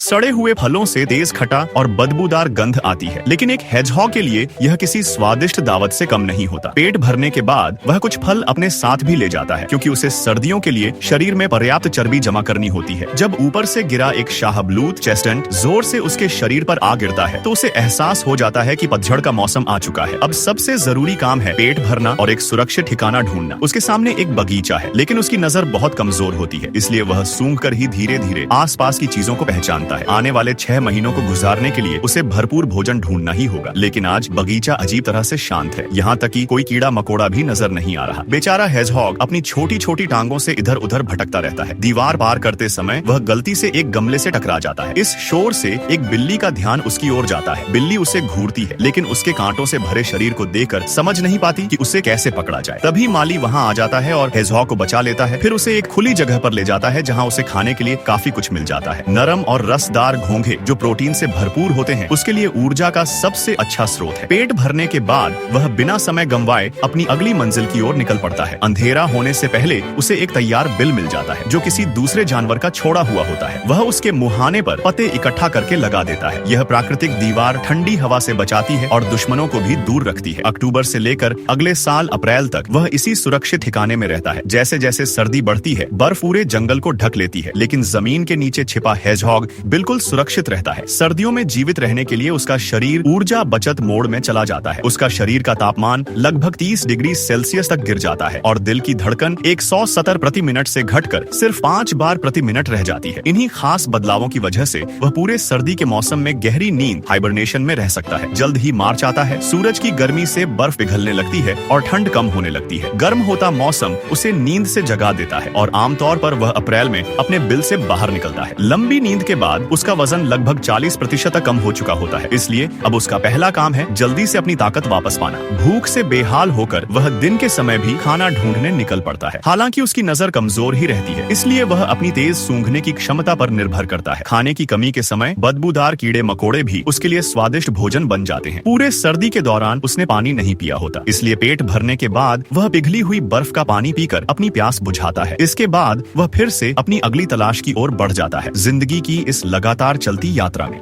सड़े हुए फलों से तेज खटा और बदबूदार गंध आती है, लेकिन एक हेजहॉग के लिए यह किसी स्वादिष्ट दावत से कम नहीं होता। पेट भरने के बाद वह कुछ फल अपने साथ भी ले जाता है, क्योंकि उसे सर्दियों के लिए शरीर में पर्याप्त चर्बी जमा करनी होती है। जब ऊपर से गिरा एक शाहबलूत चेस्टनट जोर से उसके शरीर पर आ गिरता है तो उसे एहसास हो जाता है कि पतझड़ का मौसम आ चुका है। अब सबसे जरूरी काम है पेट भरना और एक सुरक्षित ठिकाना ढूंढना। उसके सामने एक बगीचा है, लेकिन उसकी नजर बहुत कमजोर होती है, इसलिए वह सूंघ कर ही धीरे धीरे आसपास की चीजों को पहचानता है। आने वाले 6 महीनों को गुजारने के लिए उसे भरपूर भोजन ढूंढना ही होगा, लेकिन आज बगीचा अजीब तरह से शांत है। यहाँ तक कि कोई कीड़ा मकोड़ा भी नजर नहीं आ रहा। बेचारा हेजहॉग अपनी छोटी छोटी टांगों से इधर उधर भटकता रहता है। दीवार पार करते समय वह गलती से एक गमले से टकरा जाता है। इस शोर से एक बिल्ली का ध्यान उसकी ओर जाता है। बिल्ली उसे घूरती है, लेकिन उसके कांटों से भरे शरीर को देखकर समझ नहीं पाती कि उसे कैसे पकड़ा जाए। तभी माली वहाँ आ जाता है और हेजहॉग को बचा लेता है। फिर उसे एक खुली जगह पर ले जाता है, जहाँ उसे खाने के लिए काफी कुछ मिल जाता है। नरम और रसदार घोंघे जो प्रोटीन से भरपूर होते हैं, उसके लिए ऊर्जा का सबसे अच्छा स्रोत है। पेट भरने के बाद वह बिना समय गंवाए अपनी अगली मंजिल की ओर निकल पड़ता है। अंधेरा होने से पहले उसे एक तैयार बिल मिल जाता है, जो किसी दूसरे जानवर का छोड़ा हुआ होता है। वह उसके मुहाने पर पत्ते इकट्ठा करके लगा देता है। यह प्राकृतिक दीवार ठंडी हवा से बचाती है और दुश्मनों को भी दूर रखती है। अक्टूबर से लेकर अगले साल अप्रैल तक वह इसी सुरक्षित ठिकाने में रहता है। जैसे जैसे सर्दी बढ़ती है, बर्फ पूरे जंगल को ढक लेती है, लेकिन जमीन के नीचे छिपा हेजहॉग बिल्कुल सुरक्षित रहता है। सर्दियों में जीवित रहने के लिए उसका शरीर ऊर्जा बचत मोड में चला जाता है। उसका शरीर का तापमान लगभग 30 डिग्री सेल्सियस तक गिर जाता है और दिल की धड़कन 170 प्रति मिनट से घटकर सिर्फ 5 बार प्रति मिनट रह जाती है। इन्हीं खास बदलावों की वजह से वह पूरे सर्दी के मौसम में गहरी नींद हाइबरनेशन में रह सकता है। जल्द ही मार्च आता है। सूरज की गर्मी से बर्फ पिघलने लगती है और ठंड कम होने लगती है। गर्म होता मौसम उसे नींद से जगा देता है और आमतौर पर वह अप्रैल में अपने बिल से बाहर निकलता है। लंबी नींद के बाद उसका वजन लगभग 40% तक कम हो चुका होता है, इसलिए अब उसका पहला काम है जल्दी से अपनी ताकत वापस पाना। भूख से बेहाल होकर वह दिन के समय भी खाना ढूंढने निकल पड़ता है। हालांकि उसकी नजर कमजोर ही रहती है, इसलिए वह अपनी तेज सूंघने की क्षमता पर निर्भर करता है। खाने की कमी के समय बदबूदार कीड़े मकोड़े भी उसके लिए स्वादिष्ट भोजन बन जाते हैं। पूरे सर्दी के दौरान उसने पानी नहीं पिया होता, इसलिए पेट भरने के बाद वह पिघली हुई बर्फ का पानी पीकर अपनी प्यास बुझाता है। इसके बाद वह फिर से अपनी अगली तलाश की ओर बढ़ जाता है, जिंदगी की इस लगातार चलती यात्रा में।